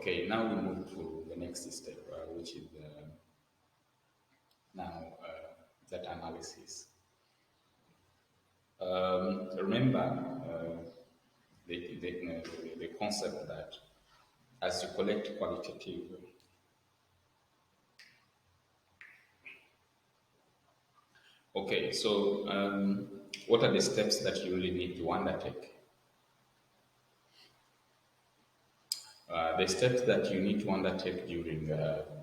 Okay, now we move to the next step, which is now data analysis. Remember the concept that as you collect qualitative. Okay, so what are the steps that you really need to undertake? The steps that you need to undertake during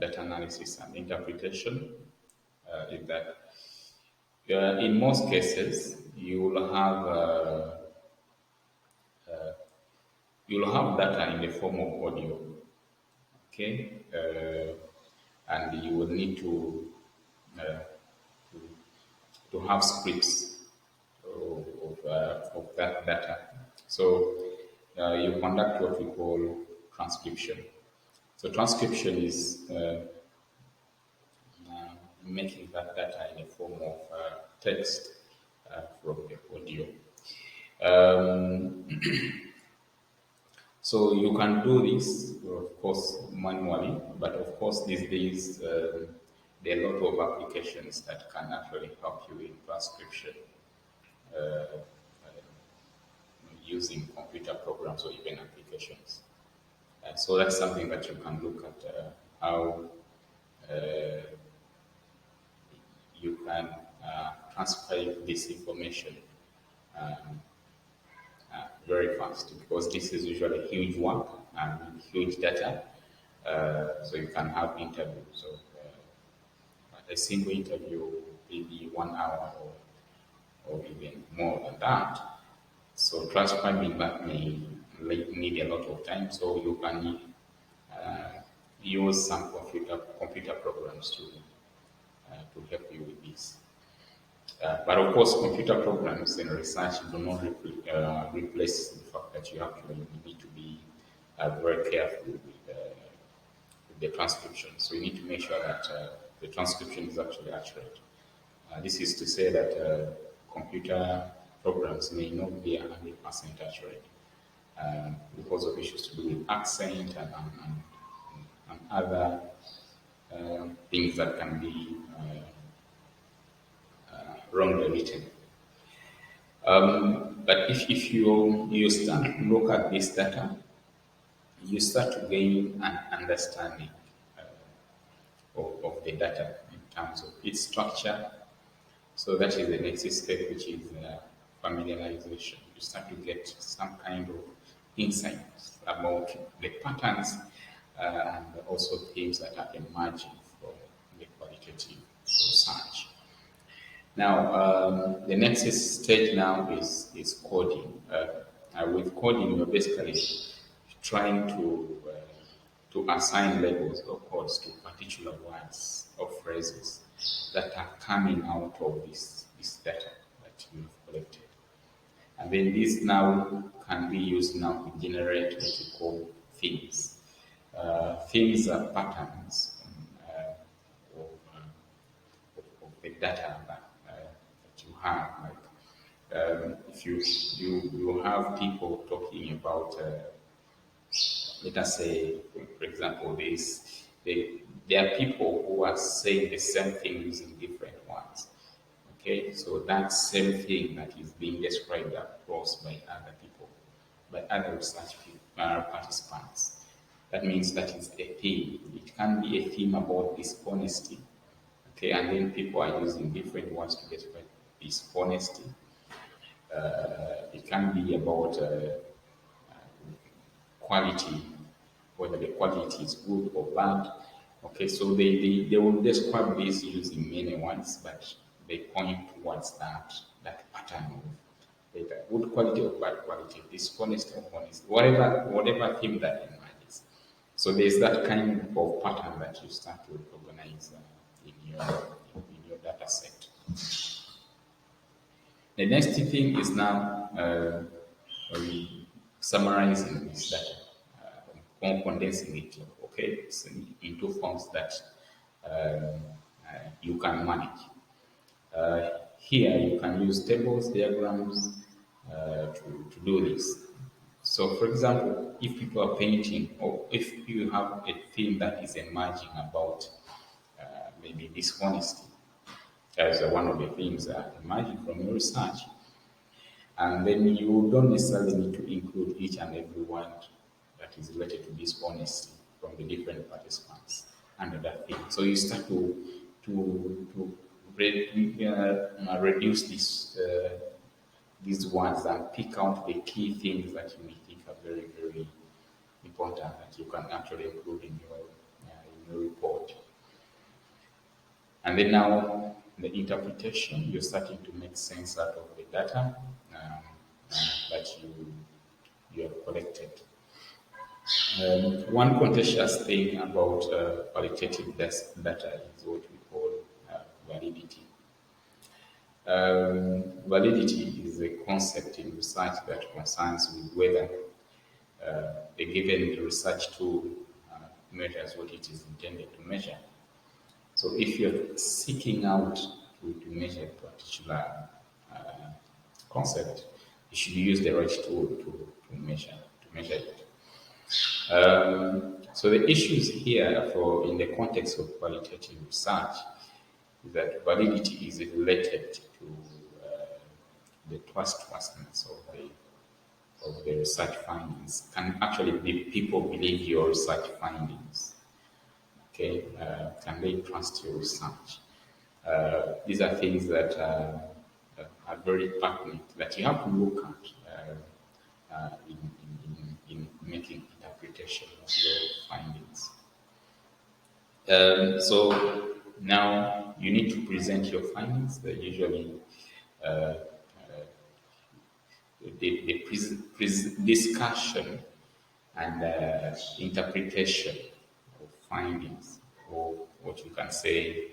data analysis and interpretation is that in most cases you will have data in the form of audio, okay, and you will need uh, to have scripts of that data. So you conduct what we call transcription. So transcription is making that data in a form of text from the audio. Um, so you can do this, of course, manually, but of course these days there are a lot of applications that can actually help you in transcription using computer programs or even applications. So that's something that you can look at how you can transfer this information very fast because this is usually huge work and huge data. So you can have interviews. So a single interview maybe 1 hour or even more than that. So transcribing that may need a lot of time. So you can use some computer programs to help you with this. But of course, computer programs in research do not replace the fact that you actually need to be very careful with the transcription. So you need to make sure that the transcription is actually accurate. This is to say that computer programs may not be 100% accurate because of issues to do with accent and other things that can be wrongly written. But if you start to look at this data, you start to gain an understanding of the data in terms of its structure. So that is the next step, which is familiarization. You start to get some kind of insights about the patterns and also things that are emerging from the qualitative research. Now, the next stage now is coding. With coding, you're basically trying to assign labels or codes to particular words or phrases that are coming out of this data that you've collected. And then this now can be used now to generate what we call themes. Themes are patterns of, of the data that you have. Like if you have people talking about, let us say, for example, there are people who are saying the same thing using different words. Okay, so that same thing that is being described across by other people, by other research participants. That means that is a theme. It can be a theme about dishonesty. Okay, and then people are using different words to describe dishonesty. It can be about quality, whether the quality is good or bad. Okay, so they will describe this using many words, but they point towards that pattern of data, good quality or bad quality, dishonest or honest, whatever theme that emerges. So there's that kind of pattern that you start to recognize in your data set. The next thing is now summarizing this data, condensing it, okay, so into forms that you can manage. Here you can use tables, diagrams to do this. So, for example, if people are painting, or if you have a theme that is emerging about maybe dishonesty as one of the themes that are emerging from your research, and then you don't necessarily need to include each and every one that is related to dishonesty from the different participants under that theme. So you start to reduce these ones and pick out the key things that you may think are very, very important that you can actually include in your report. And then now the interpretation, you're starting to make sense out of the data that you have collected. One contentious thing about qualitative data is what we call validity. Validity is a concept in research that concerns with whether a given research tool measures what it is intended to measure. So if you're seeking out to measure a particular concept, you should use the right tool to measure it. So the issues here for in the context of qualitative research is that validity is related to the trustworthiness of the research findings. Can actually people believe your research findings? Okay, can they trust your research? These are things that are very pertinent that you have to look at in making interpretation of your findings. So now you need to present your findings. They usually the discussion and interpretation of findings, or what you can say,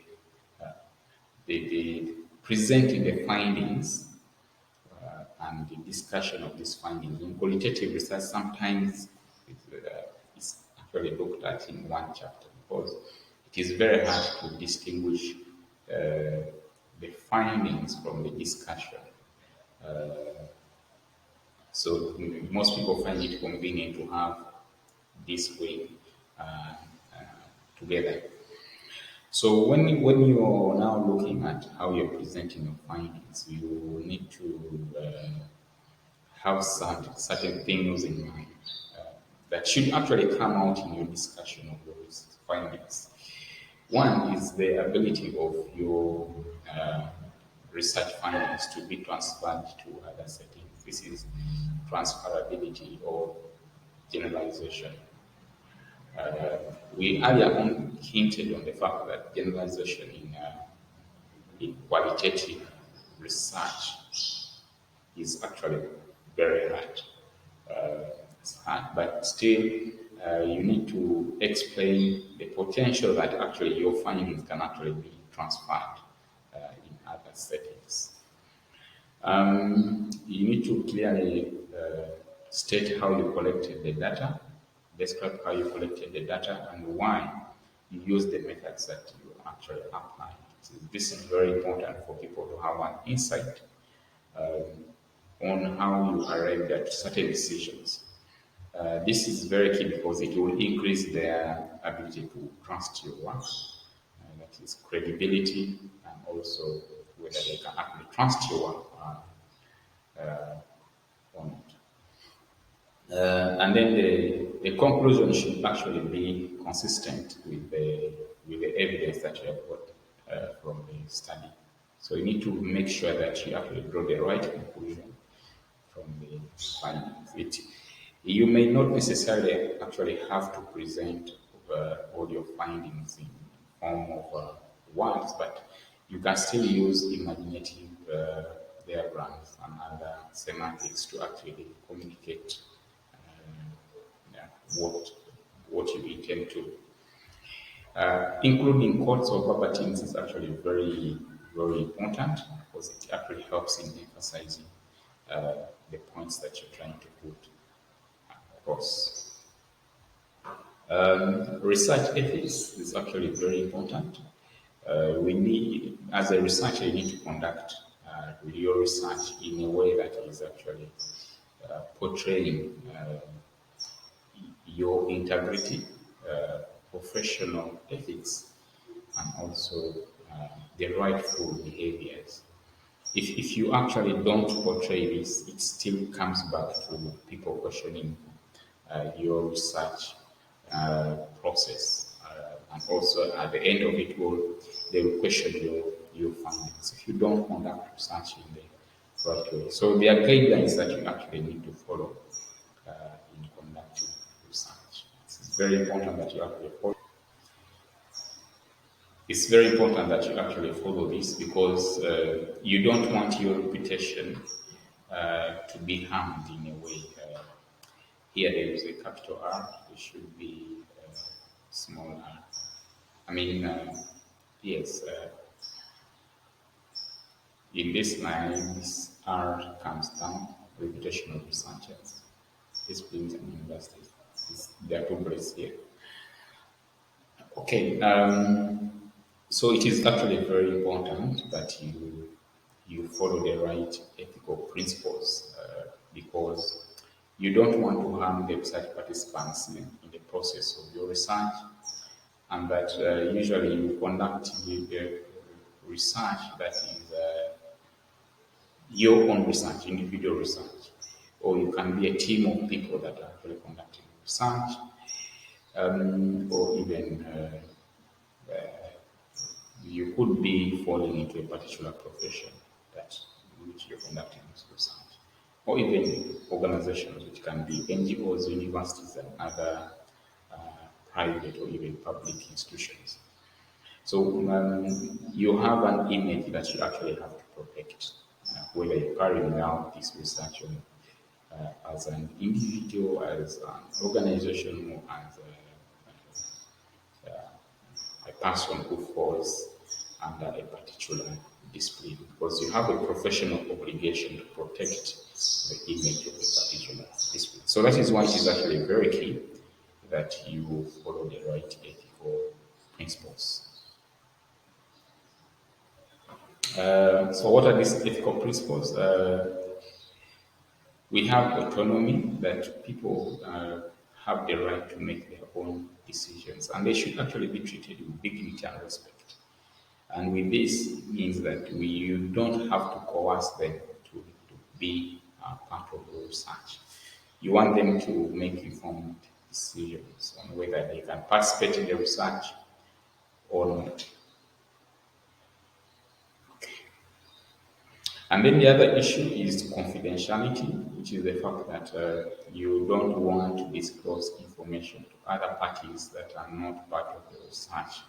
the presenting the findings and the discussion of these findings. In qualitative research, sometimes it's actually looked at in one chapter because it is very hard to distinguish the findings from the discussion. So most people find it convenient to have this way together. So when you're now looking at how you're presenting your findings, you need to have certain things in mind that should actually come out in your discussion of those findings. One is the ability of your research findings to be transferred to other settings. This is transferability or generalization. We earlier on hinted on the fact that generalization in qualitative research is actually very hard. It's hard, but still you need to explain the potential that actually your findings can actually be transferred in other settings. You need to clearly state how you collected the data, describe how you collected the data, and why you use the methods that you actually apply. So this is very important for people to have an insight on how you arrived at certain decisions. This is very key because it will increase their ability to trust your work, that is credibility, and also whether they can actually trust your work or not. And then the conclusion should actually be consistent with the evidence that you have got from the study. So you need to make sure that you actually draw the right conclusion from the findings. You may not necessarily actually have to present all your findings in form of words, but you can still use imaginative diagrams and other semantics to actually communicate what you intend to. Including quotes or verbatims is actually very, very important because it actually helps in emphasizing the points that you're trying to put across. Research ethics is actually very important. We need, as a researcher, you need to conduct your research in a way that is actually portraying your integrity, professional ethics, and also the rightful behaviors. If you actually don't portray this, it still comes back to people questioning your research process. And also at the end of it all, they will question your findings if you don't conduct research in the right way. So there are guidelines that you actually need to follow in conducting research. It's very important that you actually follow. It's very important that you actually follow this because you don't want your reputation to be harmed in a way. Here there is a capital R, it should be small r. I mean, yes, in this line, this R comes down, reputation of researchers, disciplines and universities. There are two braces here. Okay, so it is actually very important that you follow the right ethical principles because you don't want to harm the research participants in the process of your research, and that usually you conduct the research that is your own research, individual research, or you can be a team of people that are actually conducting research, or even you could be falling into a particular profession that which you're conducting this research, or even organizations which can be NGOs, universities, and other uh, private or even public institutions. So you have an image that you actually have to protect, whether you're carrying out this research on, as an individual, as an organization, or as a person who falls under a particular discipline, because you have a professional obligation to protect the image of a particular discipline. So that is why it is actually very key that you follow the right ethical principles. So what are these ethical principles? We have autonomy, that people have the right to make their own decisions, and they should actually be treated with dignity and respect. And with this means that you don't have to coerce them to be part of the research. You want them to make informed decisions on whether they can participate in the research or not. And then the other issue is confidentiality, which is the fact that you don't want to disclose information to other parties that are not part of the research,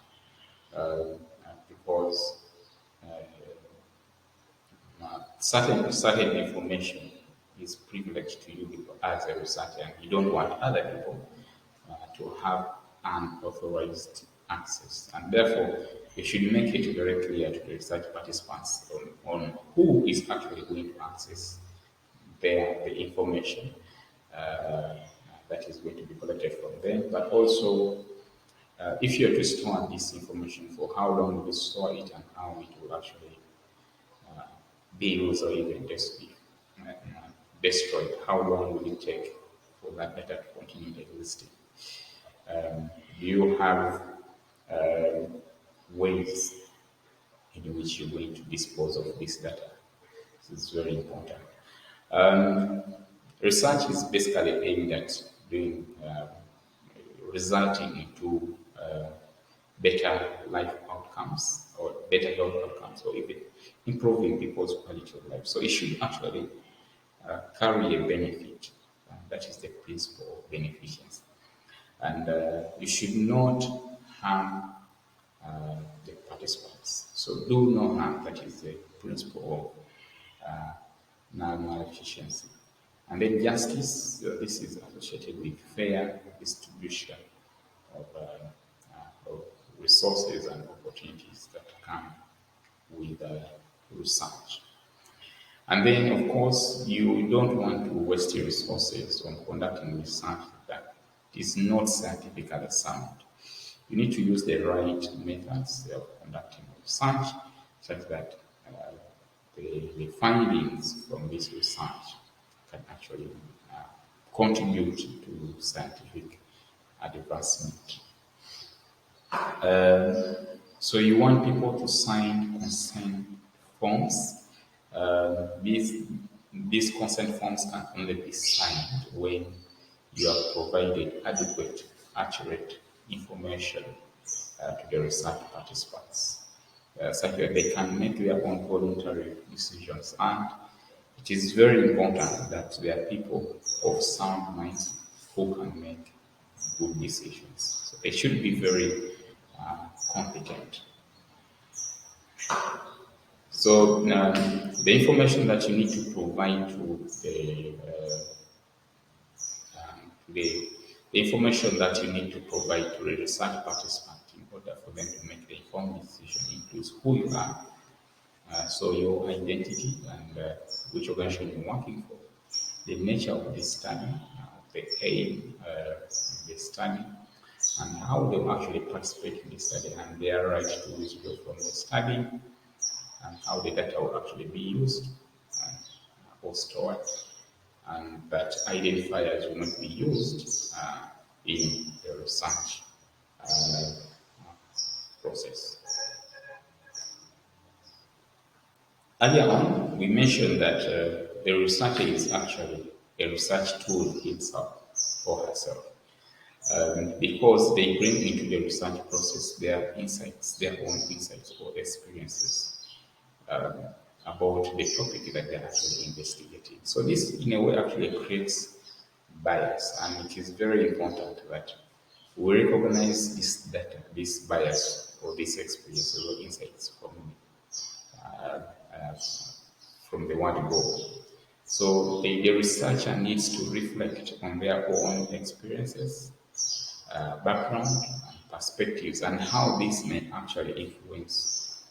because certain information is privileged to you as a researcher, and you don't want other people to have unauthorized access. And therefore, you should make it very clear to the research participants on who is actually going to access the information uh, that is going to be collected from them, but also if you're to store this information, for how long will you store it and how it will actually be used or even destroyed. How long will it take for that data to continue existing? Do you have ways in which you're going to dispose of this data? This is very important. Um, Research is basically aimed at doing resulting into better life outcomes or better health outcomes, or even improving people's quality of life. So it should actually carry a benefit. That is the principle of beneficence. And you should not harm the participants. So do no harm. That is the principle of non-maleficence. And then justice, this is associated with fair distribution of resources and opportunities that come with research. And then, of course, you don't want to waste your resources on conducting research that is not scientifically sound. You need to use the right methods of conducting research such that the findings from this research can actually uh, contribute to scientific advancement. Um, so you want people to sign consent forms. These consent forms can only be signed when you have provided adequate, accurate information to the research participants, such that they can make their own voluntary decisions. And it is very important that there are people of sound minds who can make good decisions. So they should be very competent. So the information that you need to provide to the information that you need to provide to the research participant in order for them to make the informed decision includes who you are, so your identity and which organization you're working for, the nature of the study, the aim of the study, and how they will actually participate in the study and their right to withdraw from the study, and how the data will actually be used and, or stored, and that identifiers will not be used in the research process. Earlier on, we mentioned that the researcher is actually a research tool himself or herself, because they bring into the research process their insights, their own insights or experiences um, about the topic that they're actually investigating. So this, in a way, actually creates bias, and it is very important that we recognize this data, this bias, or this experience or insights uh, uh, from the word go. So the researcher needs to reflect on their own experiences, background, and perspectives, and how this may actually influence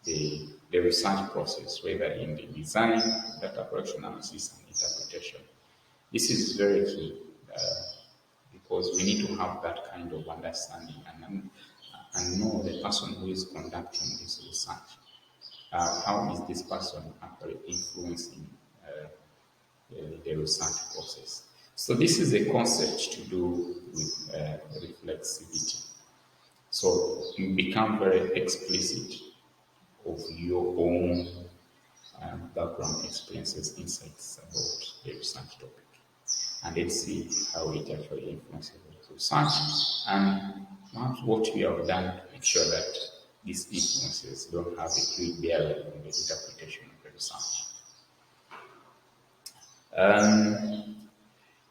the research process, whether in the design, data collection, analysis, and interpretation. This is very key because we need to have that kind of understanding and know the person who is conducting this research. How is this person actually influencing the research process? So this is a concept to do with reflexivity. So you become very explicit of your own background experiences, insights about the research topic. And let's see how it actually influences the research and perhaps what we have done to make sure that these influences don't have a clear bearing on the interpretation of the research.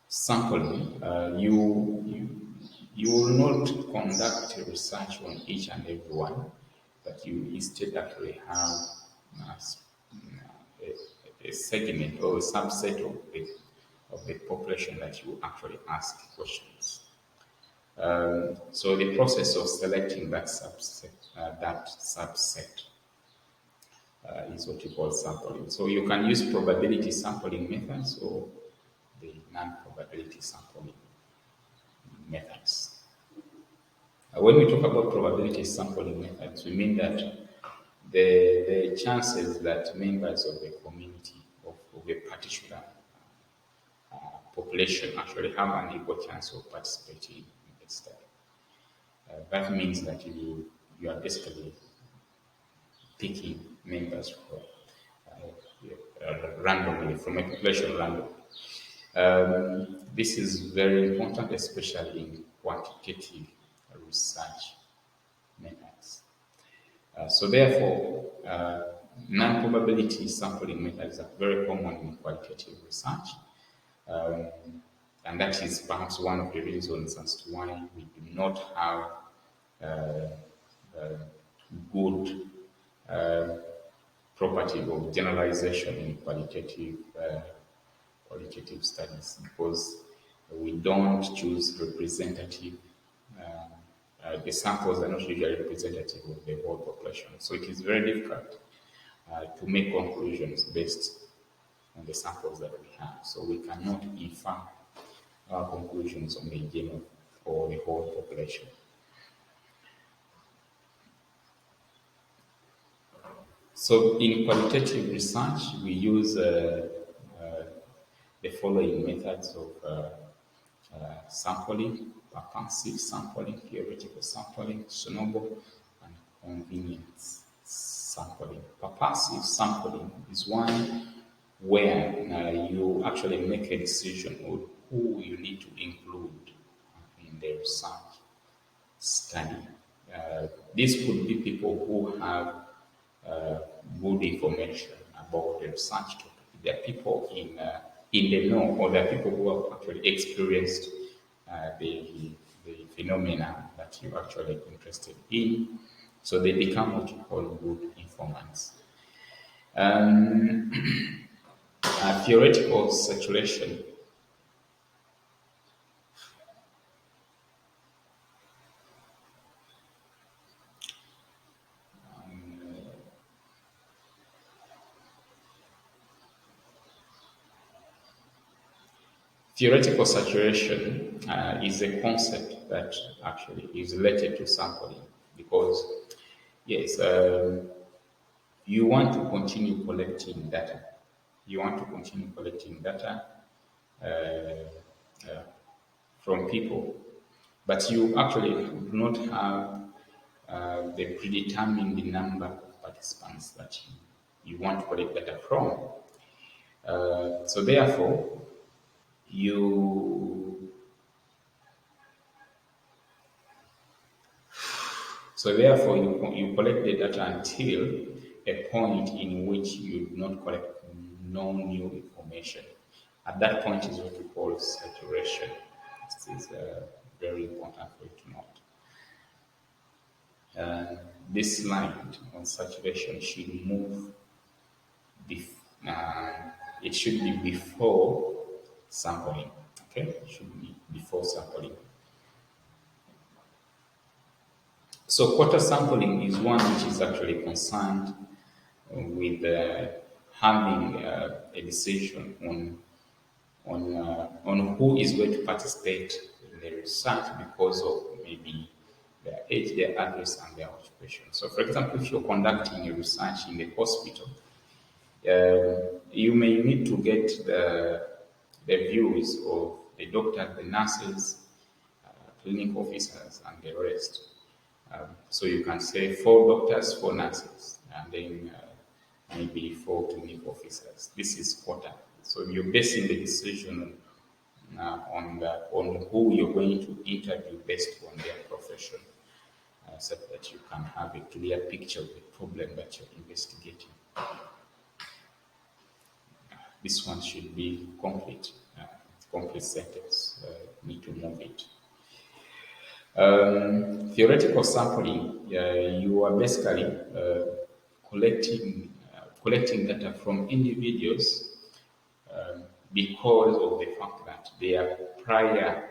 Sampling, you will not conduct a research on each and every one, but you instead actually have a segment or a subset of the population that you actually ask questions. So the process of selecting that subset is what you call sampling. So you can use probability sampling methods or the non-probability sampling methods. When we talk about probability sampling methods, we mean that the chances that members of the community of a particular population actually have an equal chance of participating in the study. That means that you are basically picking members from randomly from a population randomly. This is very important, especially in quantitative research methods. So therefore, non-probability sampling methods are very common in qualitative research. Um, and that is perhaps one of the reasons as to why we do not have good property of generalization in qualitative studies, because we don't choose representative, the samples are not usually representative of the whole population. So it is very difficult to make conclusions based on the samples that we have. So we cannot infer our conclusions on the genome or the whole population. So in qualitative research, we use the following methods of sampling: purposive sampling, theoretical sampling, snowball, and convenience sampling. Purposive sampling is one where you actually make a decision on who you need to include in the research study. These could be people who have uh, good information about the research topic. There are people in the know, or there are people who have actually experienced the phenomena that you're actually interested in. So they become what you call good informants. Um, theoretical saturation. Theoretical saturation is a concept that actually is related to sampling because, yes, you want to continue collecting data. You want to continue collecting data uh, uh, from people, but you actually do not have the predetermined number of participants that you want to collect data from. So therefore, you you collect the data until a point in which you do not collect no new information. At that point is what we call saturation. This is very important for you to note. This line on saturation should move. Bef- uh, it should be before sampling. Okay, it should be before sampling. So quarter sampling is one which is actually concerned with having a decision on who is going to participate in the research because of maybe their age, their address, and their occupation. So, for example, if you're conducting a research in the hospital, you may need to get the views of the doctors, the nurses, clinic officers, and the rest. So you can say 4 doctors, 4 nurses, and then maybe 4 clinic officers. This is quota. So you're basing the decision on who you're going to interview based on their profession, so that you can have a clear picture of the problem that you're investigating. This one should be complete, complete sentence. Need to move it. Theoretical sampling, you are basically collecting data from individuals because of the fact that there are prior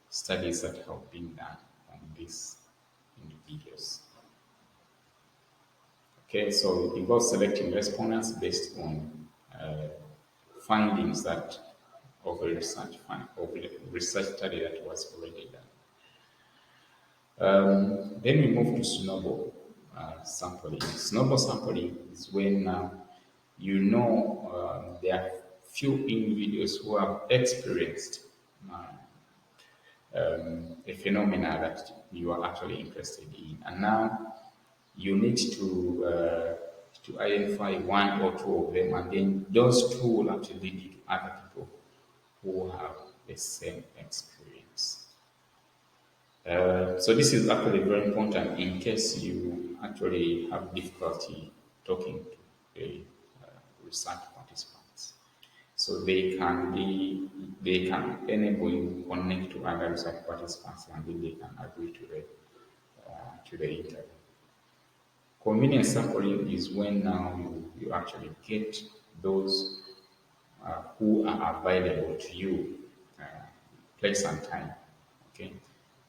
studies that have been done on these individuals. Okay, so it involves selecting respondents based on uh, findings that of a research study that was already done. Then we move to snowball sampling. Snowball sampling is when you know there are few individuals who have experienced uh, a phenomena that you are actually interested in, and now you need to identify 1 or 2 of them, and then those 2 will actually lead you to other people who have the same experience. So this is actually very important in case you actually have difficulty talking to the research participants. So they can enable you to connect to other research participants, and then they can agree to the interview. Convenience sampling is when now you actually get those who are available to you, place and time. Okay,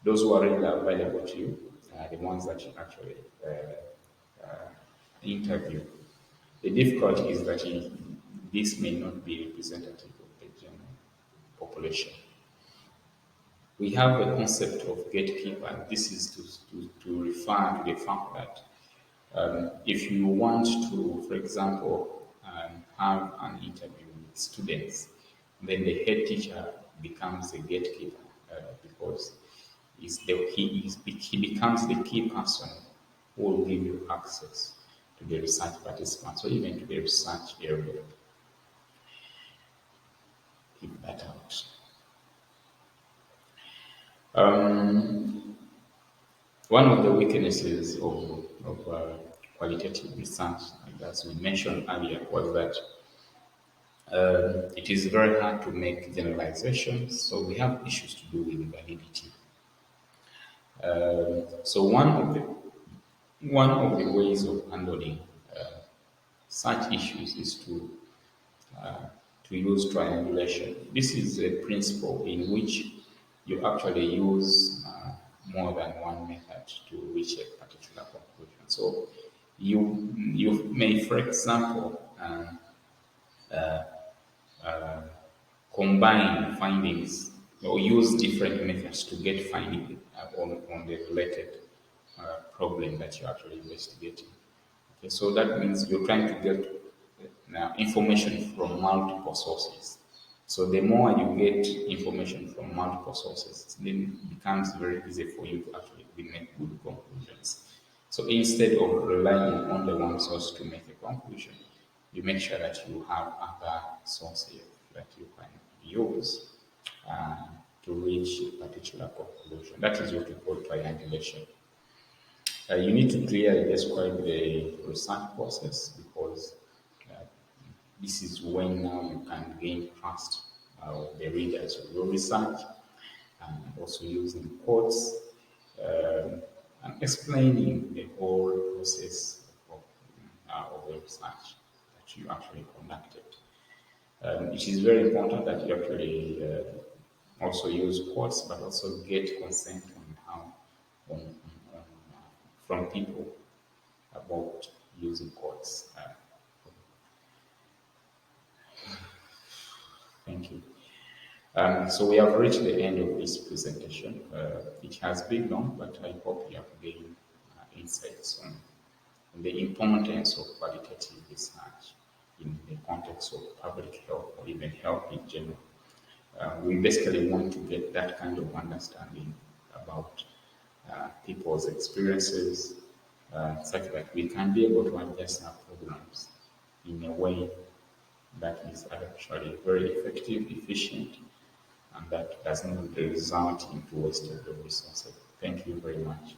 those who are really available to you are the ones that you actually interview. The difficulty is that this may not be representative of the general population. We have a concept of gatekeeper. This is to refer to the fact that if you want to, for example, have an interview with students, then the head teacher becomes a gatekeeper because he becomes the key person who will give you access to the research participants or even to the research area. Keep that out. One of the weaknesses of qualitative research, as we mentioned earlier, was that it is very hard to make generalizations, so we have issues to do with validity. So one of the ways of handling such issues is to use triangulation. This is a principle in which you actually use more than one method to reach a particular conclusion. So you may, for example, combine findings or use different methods to get findings on the related problem that you're actually investigating. Okay, so that means you're trying to get information from multiple sources. So the more you get information from multiple sources, then it becomes very easy for you to actually make good conclusions. So instead of relying on the one source to make a conclusion, you make sure that you have other sources that you can use uh, to reach a particular conclusion. That is what we call triangulation. You need to clearly describe the research process because uh, this is when now you can gain trust of the readers of your research and also using quotes and explaining the whole process of the research that you actually conducted. It is very important that you actually also use quotes, but also get consent on how on, from people about using quotes. Thank you. So we have reached the end of this presentation. It has been long, but I hope you have gained insights on the importance of qualitative research in the context of public health or even health in general. We basically want to get that kind of understanding about people's experiences such that we can be able to adjust our programs in a way that is actually very effective, efficient, and that does not result into wastage of resources. Thank you very much.